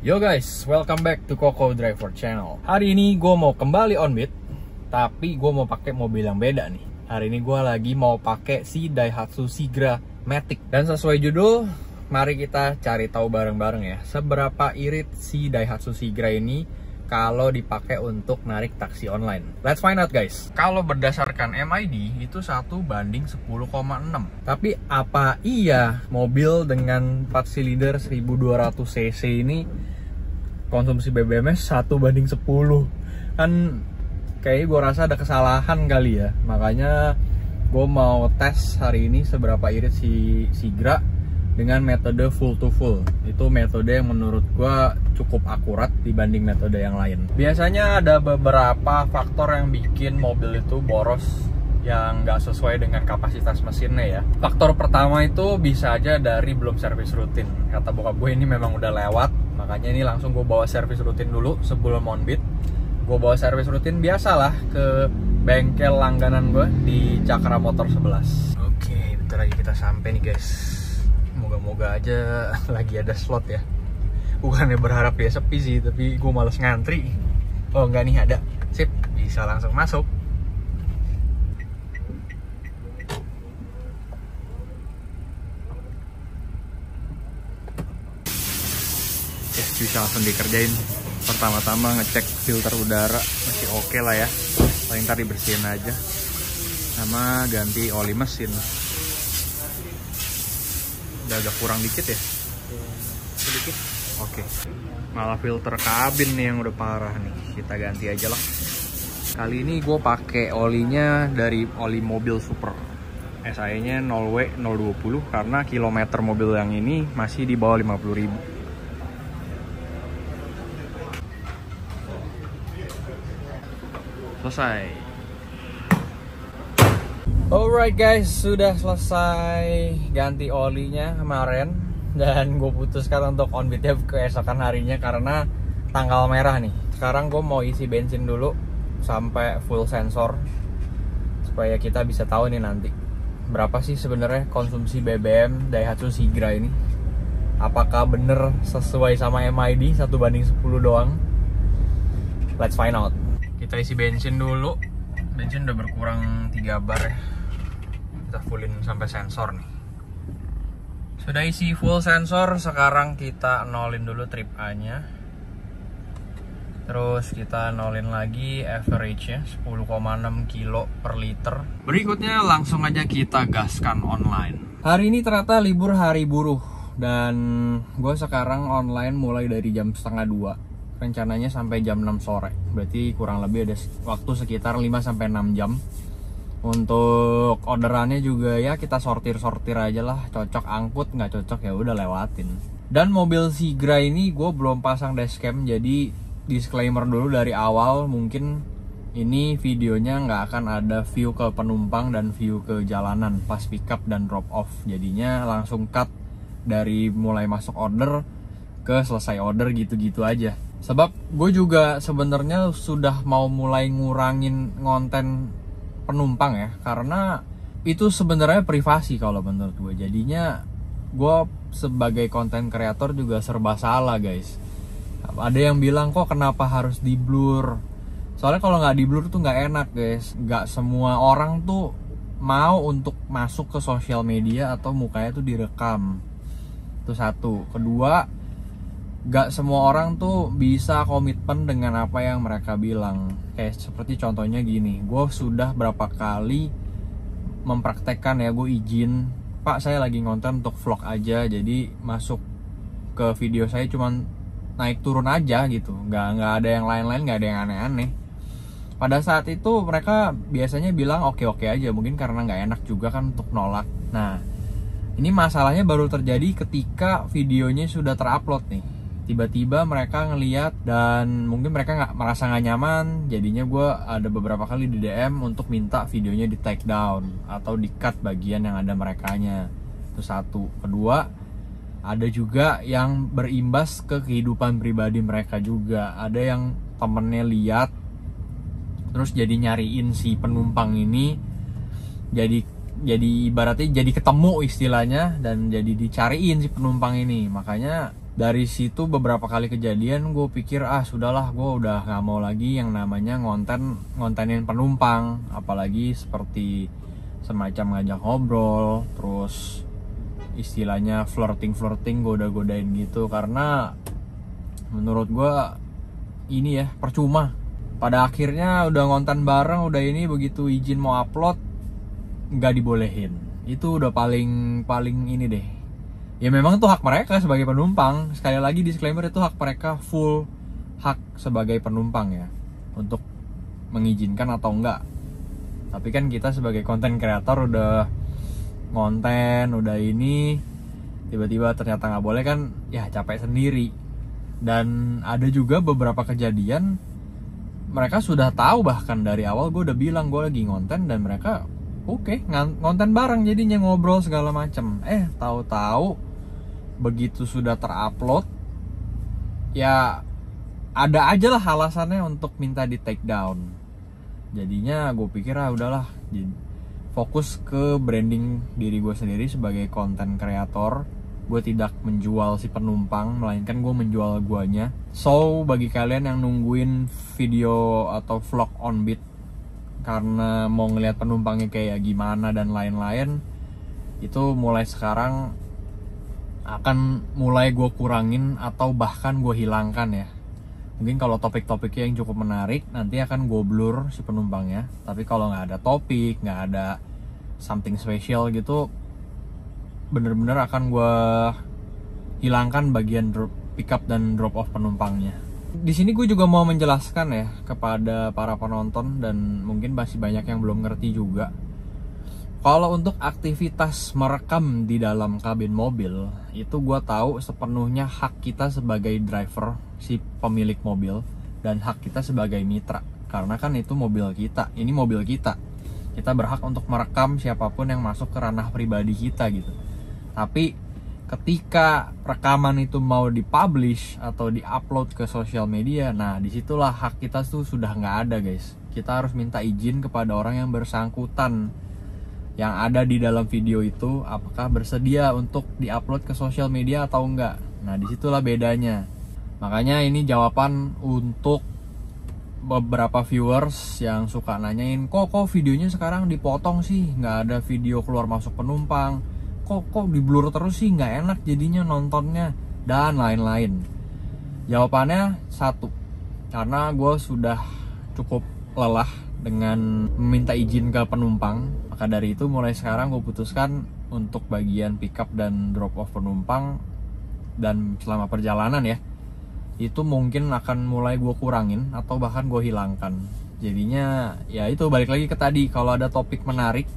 Yo guys, welcome back to Koko Driver Channel. Hari ini gue mau kembali on beat, tapi gue mau pakai mobil yang beda nih. Hari ini gue lagi mau pakai si Daihatsu Sigra Matic. Dan sesuai judul, mari kita cari tahu bareng-bareng ya, seberapa irit si Daihatsu Sigra ini kalau dipakai untuk narik taksi online. Let's find out guys. Kalau berdasarkan MID itu 1:10,6. Tapi apa iya mobil dengan 4 silinder 1200 cc ini konsumsi BBM-nya 1:10? Kan kayaknya gue rasa ada kesalahan kali ya. Makanya gue mau tes hari ini seberapa irit si Sigra dengan metode full to full. Itu metode yang menurut gue cukup akurat dibanding metode yang lain. Biasanya ada beberapa faktor yang bikin mobil itu boros yang nggak sesuai dengan kapasitas mesinnya ya. Faktor pertama itu bisa aja dari belum servis rutin. Kata bokap gue ini memang udah lewat, makanya ini langsung gue bawa servis rutin dulu sebelum on beat. Gue bawa servis rutin biasalah ke bengkel langganan gue di Cakra Motor 11. Oke, bentar lagi kita sampai nih guys. Moga-moga aja lagi ada slot ya. Bukannya berharap dia sepi sih, tapi gue males ngantri. Oh enggak nih, ada. Sip, bisa langsung masuk. Ya, bisa langsung dikerjain. Pertama-tama ngecek filter udara, masih oke lah ya. Paling ntar dibersihin aja. Sama ganti oli mesin. Udah agak kurang dikit ya? Sedikit. Oke. Malah filter kabin nih yang udah parah nih. Kita ganti aja lah. Kali ini gue pakai olinya dari oli mobil super. SAE-nya 0W 020 karena kilometer mobil yang ini masih di bawah 50.000. Selesai. Alright guys, sudah selesai ganti olinya kemarin. Dan gue putuskan untuk on beat keesokan harinya karena tanggal merah nih. Sekarang gue mau isi bensin dulu sampai full sensor, supaya kita bisa tahu nih nanti berapa sih sebenarnya konsumsi BBM Daihatsu Sigra ini. Apakah bener sesuai sama MID 1:10 doang? Let's find out. Kita isi bensin dulu. Bensin udah berkurang 3 bar ya. Kita fullin sampai sensor nih. Sudah isi full sensor, sekarang kita nolin dulu trip A nya. Terus kita nolin lagi average-nya 10,6 kilo per liter. Berikutnya langsung aja kita gaskan online. Hari ini ternyata libur hari buruh. Dan gue sekarang online mulai dari jam 1:30. Rencananya sampai jam 6 sore. Berarti kurang lebih ada waktu sekitar 5-6 jam. Untuk orderannya juga ya kita sortir-sortir aja lah. Cocok angkut, nggak cocok ya udah lewatin. Dan mobil Sigra ini gue belum pasang dashcam, jadi disclaimer dulu dari awal. Mungkin ini videonya nggak akan ada view ke penumpang dan view ke jalanan pas pick up dan drop off. Jadinya langsung cut dari mulai masuk order ke selesai order gitu-gitu aja. Sebab gue juga sebenarnya sudah mau mulai ngurangin ngonten penumpang ya, karena itu sebenarnya privasi kalau menurut gue. Jadinya gue sebagai konten kreator juga serba salah guys. Ada yang bilang kok kenapa harus di blur. Soalnya kalau nggak di blur tuh nggak enak guys. Nggak semua orang tuh mau untuk masuk ke sosial media atau mukanya tuh direkam. Itu satu. Kedua, gak semua orang tuh bisa komitmen dengan apa yang mereka bilang. Kayak seperti contohnya gini, gue sudah berapa kali mempraktekkan ya, gue izin, Pak saya lagi ngonten untuk vlog aja, jadi masuk ke video saya cuman naik turun aja gitu, nggak ada yang lain-lain, nggak ada yang aneh-aneh. Pada saat itu mereka biasanya bilang oke-oke aja, mungkin karena nggak enak juga kan untuk nolak. Nah ini masalahnya baru terjadi ketika videonya sudah terupload nih. Tiba-tiba mereka ngeliat dan mungkin mereka merasa nggak nyaman. Jadinya gue ada beberapa kali di DM untuk minta videonya di take down atau di cut bagian yang ada merekanya. Itu satu. Kedua, ada juga yang berimbas ke kehidupan pribadi mereka juga. Ada yang temennya lihat terus jadi nyariin si penumpang ini, jadi ibaratnya jadi ketemu istilahnya, dan jadi dicariin si penumpang ini. Makanya Dari situ beberapa kali kejadian gue pikir sudahlah, gue udah nggak mau lagi yang namanya ngontenin penumpang, apalagi seperti semacam ngajak ngobrol, terus istilahnya flirting goda-godain gitu, karena menurut gue ini ya percuma. Pada akhirnya udah ngonten bareng, udah ini, begitu izin mau upload nggak dibolehin. Itu udah paling ini deh. Ya memang itu hak mereka sebagai penumpang. Sekali lagi disclaimer, itu hak mereka, full hak sebagai penumpang ya, untuk mengizinkan atau enggak. Tapi kan kita sebagai konten kreator udah ngonten, udah ini, tiba-tiba ternyata nggak boleh kan, ya capek sendiri. Dan ada juga beberapa kejadian mereka sudah tahu, bahkan dari awal gue udah bilang gue lagi ngonten, dan mereka oke, ngonten bareng jadinya, ngobrol segala macem. Tahu-tahu begitu sudah terupload, ya ada aja lah alasannya untuk minta di take down. Jadinya gue pikir udahlah, fokus ke branding diri gue sendiri sebagai konten kreator. Gue tidak menjual si penumpang, melainkan gue menjual guanya. So bagi kalian yang nungguin video atau vlog on beat karena mau ngeliat penumpangnya kayak gimana dan lain-lain, itu mulai sekarang akan mulai gue kurangin atau bahkan gue hilangkan ya. Mungkin kalau topik-topiknya yang cukup menarik, nanti akan gue blur si penumpangnya. Tapi kalau nggak ada topik, nggak ada something special gitu, bener-bener akan gue hilangkan bagian pick up dan drop off penumpangnya. Di sini gue juga mau menjelaskan ya kepada para penonton, dan mungkin masih banyak yang belum ngerti juga. Kalau untuk aktivitas merekam di dalam kabin mobil, itu gue tahu sepenuhnya hak kita sebagai driver, si pemilik mobil, dan hak kita sebagai mitra. Karena kan itu mobil kita, ini mobil kita. Kita berhak untuk merekam siapapun yang masuk ke ranah pribadi kita gitu. Tapi ketika rekaman itu mau dipublish atau diupload ke sosial media, nah disitulah hak kita tuh sudah nggak ada guys. Kita harus minta izin kepada orang yang bersangkutan yang ada di dalam video itu, apakah bersedia untuk diupload ke sosial media atau enggak. Nah disitulah bedanya. Makanya ini jawaban untuk beberapa viewers yang suka nanyain, kok videonya sekarang dipotong sih, nggak ada video keluar masuk penumpang, kok di blur terus sih, nggak enak jadinya nontonnya, dan lain-lain. Jawabannya satu, karena gue sudah cukup lelah dengan meminta izin ke penumpang. Maka dari itu mulai sekarang gue putuskan untuk bagian pick up dan drop off penumpang, dan selama perjalanan ya, itu mungkin akan mulai gue kurangin atau bahkan gue hilangkan. Jadinya ya itu, balik lagi ke tadi, kalau ada topik menarik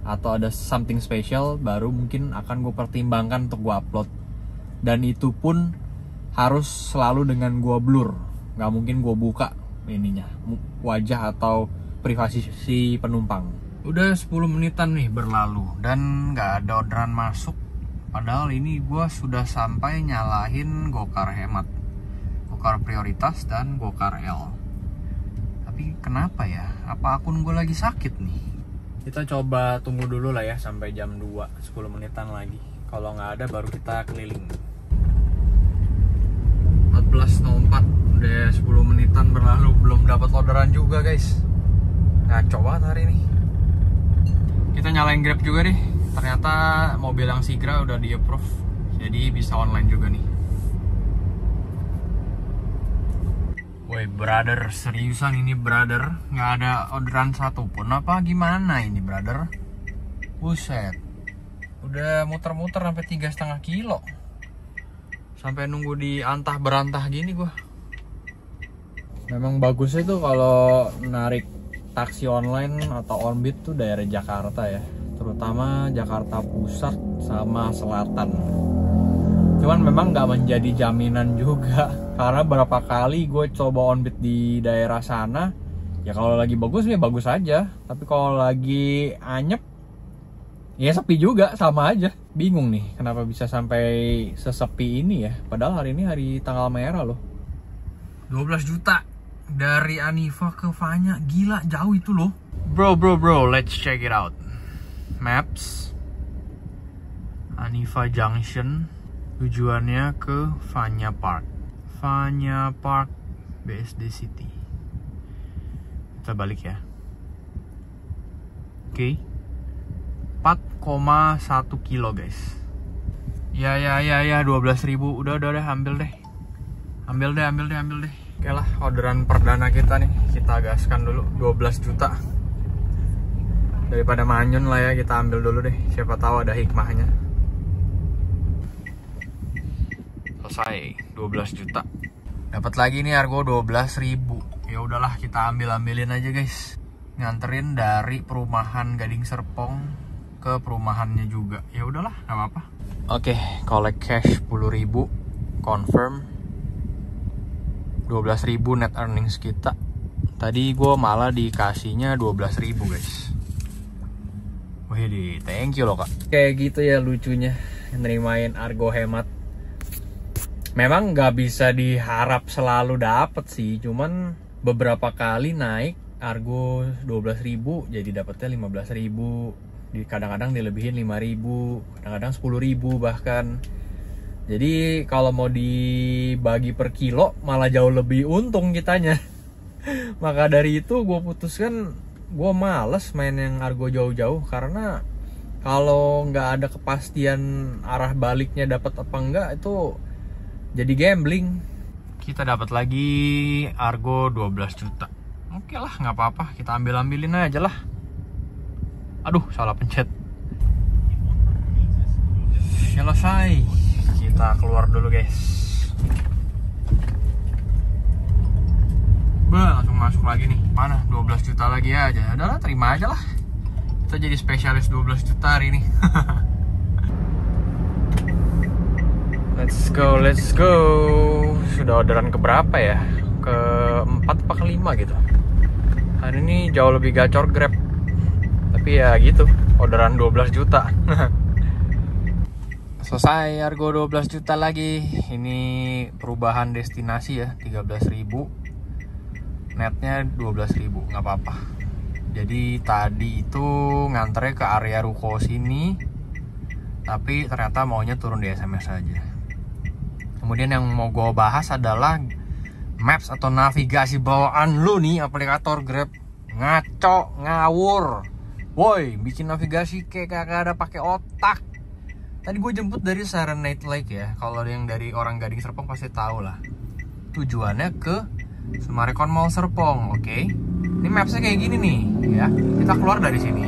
atau ada something special, baru mungkin akan gue pertimbangkan untuk gue upload. Dan itu pun harus selalu dengan gue blur, nggak mungkin gue buka ininya, wajah atau privasi si penumpang. Udah 10 menitan nih berlalu dan nggak ada orderan masuk. Padahal ini gue sudah sampai nyalahin Gokar Hemat, Gokar Prioritas, dan Gokar L. Tapi kenapa ya? Apa akun gue lagi sakit nih? Kita coba tunggu dulu lah ya sampai jam 2, 10 menitan lagi. Kalau nggak ada baru kita keliling. 14.04, udah 10 menitan berlalu, belum dapat orderan juga guys. Ngaco banget hari ini. Kita nyalain Grab juga deh. Ternyata mobil yang Sigra udah di approve, jadi bisa online juga nih. Woi brother, seriusan ini brother, nggak ada orderan satupun apa gimana ini brother? Buset, udah muter-muter sampai 3,5 kilo, sampai nunggu di antah berantah gini gua. Memang bagusnya tuh kalau narik taksi online atau onbit tuh daerah Jakarta ya, terutama Jakarta Pusat sama Selatan. Cuman memang nggak menjadi jaminan juga, karena berapa kali gue coba onbit di daerah sana, ya kalau lagi bagus ya bagus aja, tapi kalau lagi anyep ya sepi juga, sama aja. Bingung nih kenapa bisa sampai sesepi ini ya, padahal hari ini hari tanggal merah loh. 12 juta dari Anifa ke Fanya, gila jauh itu loh. Bro, let's check it out. Maps Anifa Junction, Tujuannya ke Vanya Park. Vanya Park BSD City. Kita balik ya. Oke. 4,1 kilo guys. Ya 12.000. Udah ambil deh. Ambil deh. Oke lah, orderan perdana kita nih. Kita gaskan dulu 12 juta. Daripada manyun lah ya, kita ambil dulu deh. Siapa tahu ada hikmahnya. Selesai, 12 juta. Dapat lagi nih Argo 12.000. Ya udahlah, kita ambilin aja guys. Nganterin dari perumahan Gading Serpong ke perumahannya juga. Ya udahlah, nggak apa-apa. Oke, collect cash 10.000. Confirm 12.000 net earnings kita. Tadi gue malah dikasihnya 12.000 guys. Wih, thank you loh kak. Kayak gitu ya lucunya nerimain Argo hemat. Memang nggak bisa diharap selalu dapet sih, cuman beberapa kali naik Argo 12.000 jadi dapetnya 15.000. Kadang-kadang dilebihin 5.000, kadang-kadang 10.000 bahkan. Jadi kalau mau dibagi per kilo malah jauh lebih untung kitanya. Maka dari itu gue putuskan gue males main yang Argo jauh-jauh, karena kalau nggak ada kepastian arah baliknya dapat apa enggak itu jadi gambling. Kita dapat lagi Argo 12 juta. Oke lah, nggak apa-apa, kita ambilin aja lah. Aduh, salah pencet. Selesai. Kita keluar dulu guys. Langsung masuk lagi nih. Mana 12 juta lagi aja. Udahlah, terima aja lah. Kita jadi spesialis 12 juta hari ini. Let's go. Sudah orderan keberapa ya? Ke-4 apa ke-5 gitu. Hari ini jauh lebih gacor Grab. Tapi ya gitu, orderan 12 juta. Selesai Argo 12 juta lagi. Ini perubahan destinasi ya, 13.000. Netnya 12.000, nggak apa-apa. Jadi tadi itu nganternya ke area ruko sini, tapi ternyata maunya turun di SMS aja. Kemudian yang mau gue bahas adalah maps atau navigasi bawaan lu nih aplikator Grab. Ngaco, ngawur. Woi, bikin navigasi kayak kagak ada pakai otak. Tadi gue jemput dari Serenade Lake ya. Kalau yang dari orang Gading Serpong pasti tahu lah. Tujuannya ke Summarecon Mall Serpong, oke? Ini mapsnya kayak gini nih, ya. Kita keluar dari sini.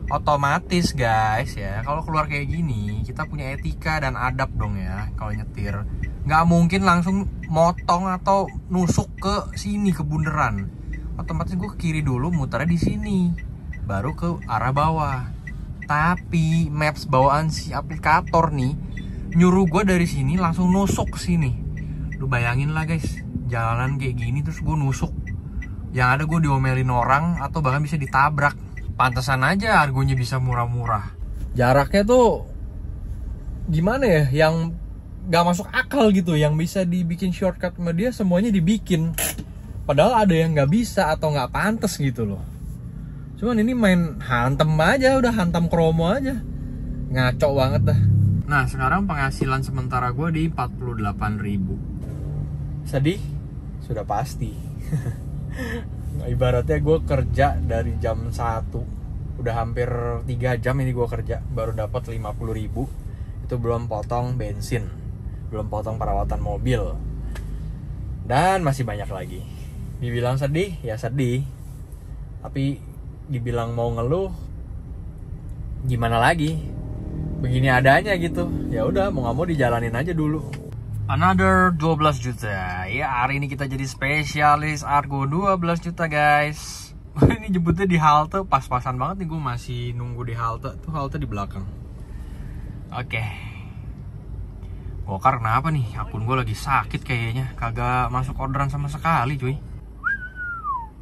Otomatis guys ya, kalau keluar kayak gini, kita punya etika dan adab dong ya. Kalau nyetir, nggak mungkin langsung motong atau nusuk ke sini ke bundaran. Otomatis gue ke kiri dulu, muternya di sini, baru ke arah bawah. Tapi maps bawaan si aplikator nih nyuruh gue dari sini langsung nusuk ke sini. Lu bayangin lah guys, jalanan kayak gini terus gue nusuk. Yang ada gue diomelin orang atau bahkan bisa ditabrak. Pantesan aja harganya bisa murah-murah. Jaraknya tuh gimana ya, yang gak masuk akal gitu. Yang bisa dibikin shortcut sama dia semuanya dibikin. Padahal ada yang gak bisa atau gak pantas gitu loh. Cuman ini main hantem aja, udah hantam kromo aja. Ngaco banget dah. Nah sekarang penghasilan sementara gue di 48.000. Sedih? Sudah pasti. Ibaratnya gue kerja dari jam 1, udah hampir 3 jam ini gue kerja, baru dapat 50.000. Itu belum potong bensin, belum potong perawatan mobil, dan masih banyak lagi. Dibilang sedih, ya sedih. Tapi dibilang mau ngeluh, gimana lagi? Begini adanya gitu. Ya udah, mau nggak mau dijalanin aja dulu. Another 12 juta. Ya, hari ini kita jadi spesialis Argo 12 juta guys. Ini jemputnya di halte, pas-pasan banget nih, gue masih nunggu di halte. Tuh halte di belakang. Oke. Gokar kenapa nih? Akun gue lagi sakit kayaknya. Kagak masuk orderan sama sekali cuy.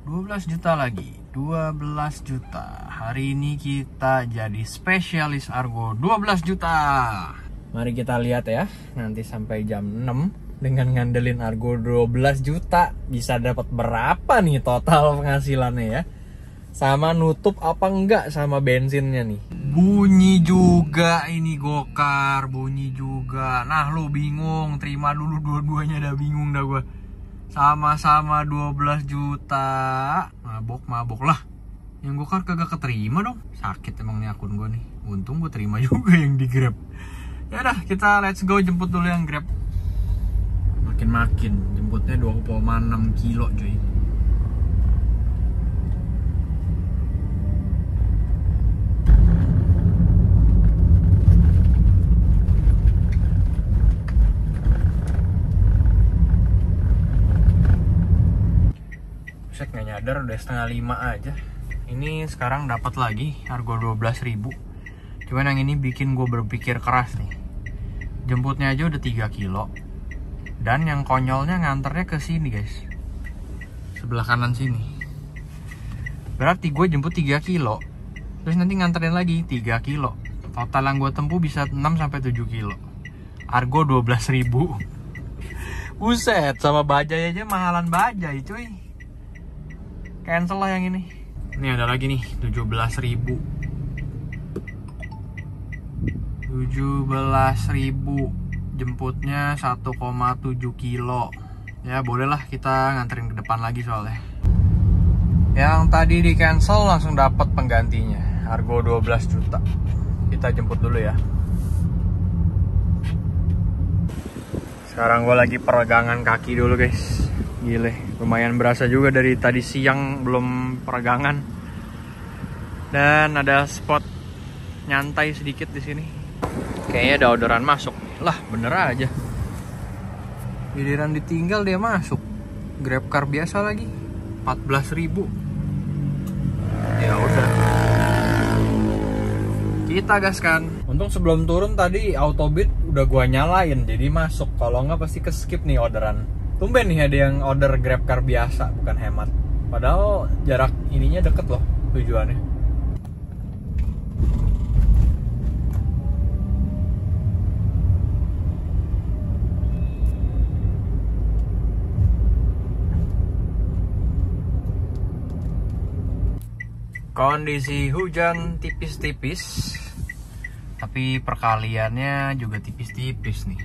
12 juta lagi. 12 juta. Hari ini kita jadi spesialis Argo 12 juta. Mari kita lihat ya, nanti sampai jam 6 dengan ngandelin Argo 12 juta bisa dapat berapa nih total penghasilannya ya. sama nutup apa enggak sama bensinnya nih. Bunyi juga ini gokar, bunyi juga. Nah lu bingung, terima dulu dua-duanya, dah bingung dah gue. Sama-sama 12 juta. Mabok lah. Yang gokar kagak keterima dong. Sakit emang nih akun gue nih. Untung gue terima juga yang di Grab. Ya udah, kita let's go jemput dulu yang Grab. Makin jemputnya 2,6 kilo cuy. Buset, nggak nyadar udah setengah 5 aja. Ini sekarang dapat lagi harga 12.000. Cuman yang ini bikin gue berpikir keras nih. Jemputnya aja udah 3 kilo. Dan yang konyolnya nganternya ke sini guys, sebelah kanan sini. Berarti gue jemput 3 kilo, terus nanti nganterin lagi 3 kilo. Total yang gue tempuh bisa 6-7 kilo. Argo 12.000. Buset, sama bajai aja mahalan bajai cuy. Cancel lah yang ini. Ini ada lagi nih 17.000. 17.000. Jemputnya 1,7 kilo. Ya bolehlah kita nganterin ke depan lagi soalnya. Yang tadi di cancel langsung dapat penggantinya. Argo 12 juta. Kita jemput dulu ya. Sekarang gue lagi peregangan kaki dulu guys. Gile, lumayan berasa juga dari tadi siang belum peregangan. Dan ada spot nyantai sedikit di sini. Kayaknya ada orderan masuk. Lah, bener aja. Giliran ditinggal dia masuk. GrabCar biasa lagi. 14.000. Ya udah. Kita gaskan. Untung sebelum turun tadi autobit udah gua nyalain jadi masuk. Kalau nggak pasti ke skip nih orderan. Tumben nih ada yang order GrabCar biasa, bukan hemat. Padahal jarak ininya deket loh tujuannya. Kondisi hujan tipis-tipis, tapi perkaliannya juga tipis-tipis nih.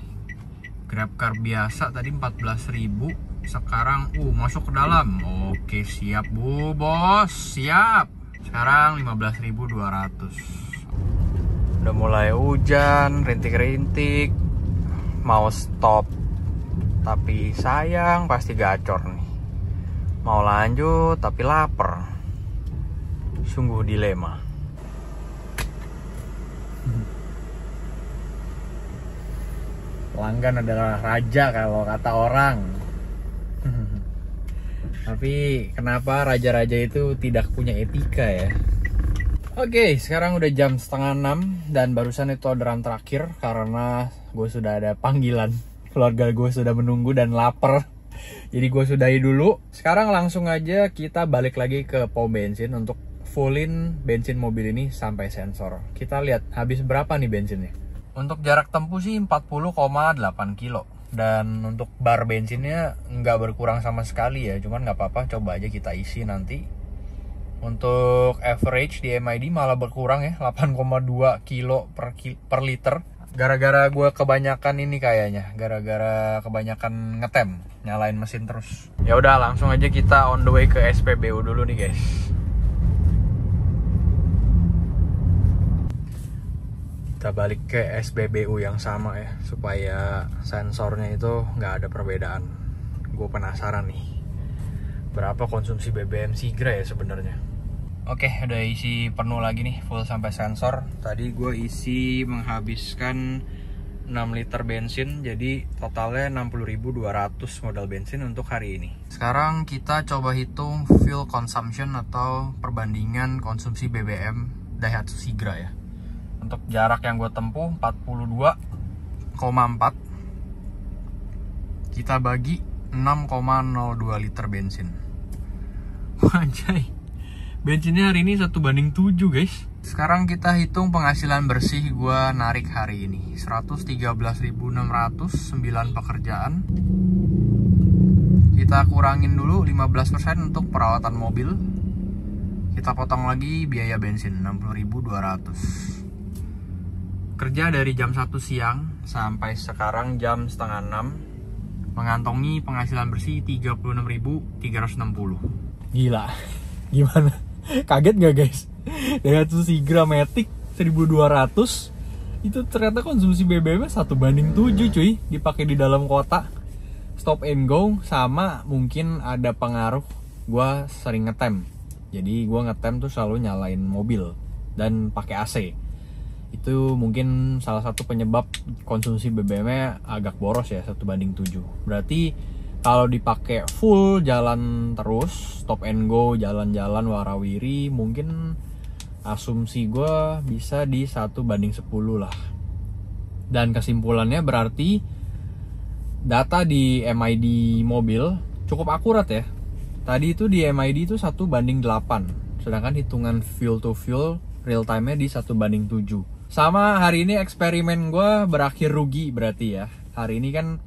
GrabCar biasa tadi 14.000, sekarang masuk ke dalam. Oke, siap Bu Bos, siap. Sekarang 15.200. Udah mulai hujan, rintik-rintik. Mau stop, tapi sayang pasti gacor nih. Mau lanjut tapi lapar. Sungguh dilema. Pelanggan adalah raja kalau kata orang. Tapi kenapa raja-raja itu tidak punya etika ya? Oke, sekarang udah jam 5:30 dan barusan itu orderan terakhir karena gue sudah ada panggilan. Keluarga gue sudah menunggu dan lapar. Jadi gue sudahi dulu. Sekarang langsung aja kita balik lagi ke pom bensin untuk fullin bensin mobil ini sampai sensor. Kita lihat habis berapa nih bensinnya. Untuk jarak tempuh sih 40,8 kilo. Dan untuk bar bensinnya nggak berkurang sama sekali ya. Cuman nggak apa-apa, coba aja kita isi nanti. Untuk average di MID malah berkurang ya, 8,2 kilo per liter. Gara-gara gue kebanyakan ini kayaknya. Gara-gara kebanyakan ngetem, nyalain mesin terus. Ya udah, langsung aja kita on the way ke SPBU dulu nih guys. Kita balik ke SPBU yang sama ya, supaya sensornya itu nggak ada perbedaan. Gue penasaran nih, berapa konsumsi BBM Sigra ya sebenarnya. Oke, udah isi penuh lagi nih, full sampai sensor. Tadi gue isi menghabiskan 6 liter bensin, jadi totalnya 60.200 modal bensin untuk hari ini. Sekarang kita coba hitung fuel consumption atau perbandingan konsumsi BBM Daihatsu Sigra ya. Untuk jarak yang gue tempuh 42,4, kita bagi 6,02 liter bensin. Wajay, bensinnya hari ini 1:7 guys. Sekarang kita hitung penghasilan bersih gue narik hari ini. 113.600, 9 pekerjaan. Kita kurangin dulu 15% untuk perawatan mobil. Kita potong lagi biaya bensin 60.200. Kerja dari jam 1 siang sampai sekarang jam setengah 6, mengantongi penghasilan bersih 36.360. Gila. Gimana? Kaget gak guys? Daihatsu Sigra Matic 1200 itu ternyata konsumsi BBM-nya 1:7 cuy, dipakai di dalam kota. Stop and go, sama mungkin ada pengaruh gue sering ngetem. Jadi gue ngetem tuh selalu nyalain mobil dan pakai AC. Itu mungkin salah satu penyebab konsumsi BBM-nya agak boros ya, 1:7. Berarti kalau dipakai full jalan terus, stop and go, jalan-jalan warawiri, mungkin asumsi gue bisa di 1:10 lah. Dan kesimpulannya berarti data di MID mobil cukup akurat ya. Tadi itu di MID itu 1:8, sedangkan hitungan fuel to fuel real time-nya di 1:7. Sama hari ini eksperimen gue berakhir rugi berarti ya. Hari ini kan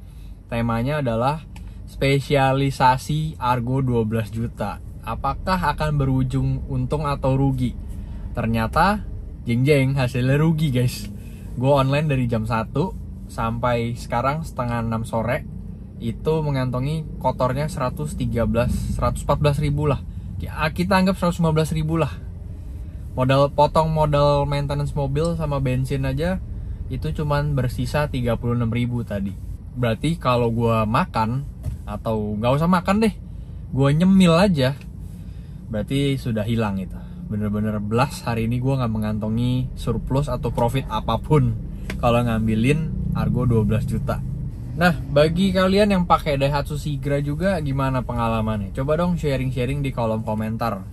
temanya adalah spesialisasi Argo 12 juta. Apakah akan berujung untung atau rugi? Ternyata jeng-jeng hasilnya rugi guys. Gue online dari jam 1 sampai sekarang setengah 6 sore. Itu mengantongi kotornya 114 ribu lah. Kita anggap 115 ribu lah. Potong modal maintenance mobil sama bensin aja itu cuman bersisa 36 ribu tadi. Berarti kalau gue makan, atau gak usah makan deh, gue nyemil aja, berarti sudah hilang itu. Bener-bener belas hari ini gue gak mengantongi surplus atau profit apapun kalau ngambilin Argo 12 juta. Nah, bagi kalian yang pakai Daihatsu Sigra juga gimana pengalamannya? Coba dong sharing-sharing di kolom komentar.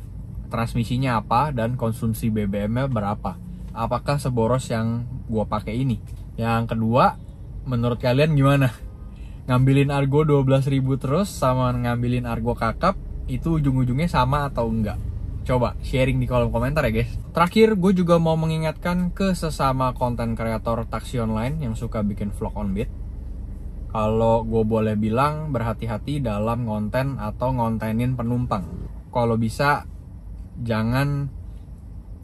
Transmisinya apa dan konsumsi BBM-nya berapa? Apakah seboros yang gua pakai ini? Yang kedua, menurut kalian gimana? Ngambilin Argo 12.000 terus sama ngambilin Argo kakap itu ujung-ujungnya sama atau enggak? Coba sharing di kolom komentar ya guys. Terakhir, gue juga mau mengingatkan ke sesama konten kreator taksi online yang suka bikin vlog on beat. Kalau gue boleh bilang, berhati-hati dalam konten atau ngontenin penumpang. Kalau bisa, jangan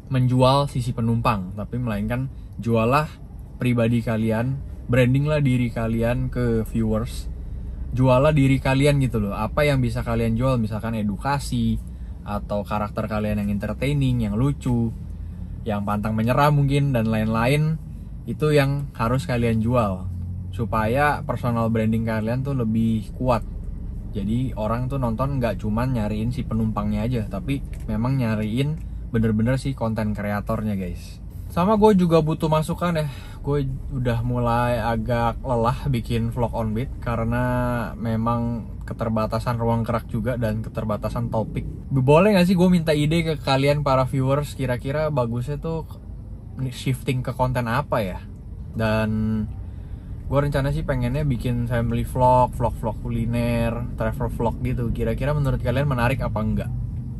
menjual sisi penumpang, tapi melainkan jualah pribadi kalian, brandinglah diri kalian ke viewers, jualah diri kalian gitu loh. Apa yang bisa kalian jual, misalkan edukasi, atau karakter kalian yang entertaining, yang lucu, yang pantang menyerah mungkin, dan lain-lain. Itu yang harus kalian jual supaya personal branding kalian tuh lebih kuat. Jadi orang tuh nonton nggak cuman nyariin si penumpangnya aja, tapi memang nyariin bener-bener si konten kreatornya guys. Sama gue juga butuh masukan ya. Gue udah mulai agak lelah bikin vlog on beat karena memang keterbatasan ruang gerak juga dan keterbatasan topik. Boleh nggak sih gue minta ide ke kalian para viewers, kira-kira bagusnya tuh shifting ke konten apa ya? Dan gue rencana sih pengennya bikin family vlog, vlog kuliner, travel vlog gitu. Kira-kira menurut kalian menarik apa enggak?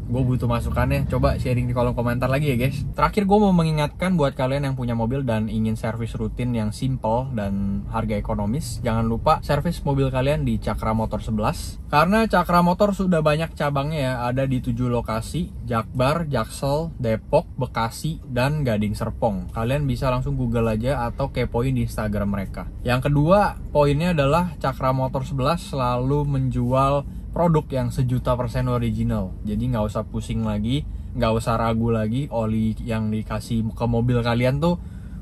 Gue butuh masukannya, coba sharing di kolom komentar lagi ya guys. Terakhir gue mau mengingatkan buat kalian yang punya mobil dan ingin servis rutin yang simple dan harga ekonomis, jangan lupa servis mobil kalian di Cakra Motor 11. Karena Cakra Motor sudah banyak cabangnya ya, ada di 7 lokasi, Jakbar, Jaksel, Depok, Bekasi, dan Gading Serpong. Kalian bisa langsung Google aja atau kepoin di Instagram mereka. Yang kedua, poinnya adalah Cakra Motor 11 selalu menjual produk yang 1.000.000% original. Jadi nggak usah pusing lagi, nggak usah ragu lagi oli yang dikasih ke mobil kalian tuh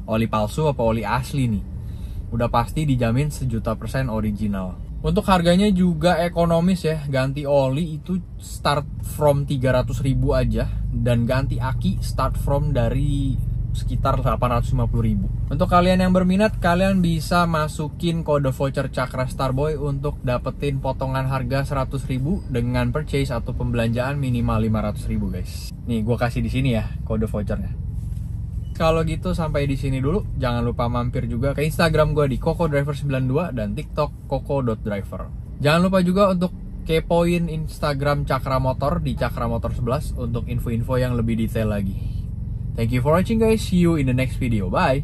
oli palsu apa oli asli nih. Udah pasti dijamin 1.000.000% original. Untuk harganya juga ekonomis ya. Ganti oli itu start from 300.000 aja, dan ganti aki start from dari sekitar 850.000. Untuk kalian yang berminat, kalian bisa masukin kode voucher Cakra Starboy untuk dapetin potongan harga 100.000 dengan purchase atau pembelanjaan minimal 500.000 guys. Nih gue kasih di sini ya kode vouchernya. Kalau gitu sampai di sini dulu. Jangan lupa mampir juga ke Instagram gue di kokodriver92 dan TikTok koko.driver. Jangan lupa juga untuk kepoin Instagram Cakra Motor di Cakra Motor 11 untuk info-info yang lebih detail lagi. Thank you for watching guys, see you in the next video, bye!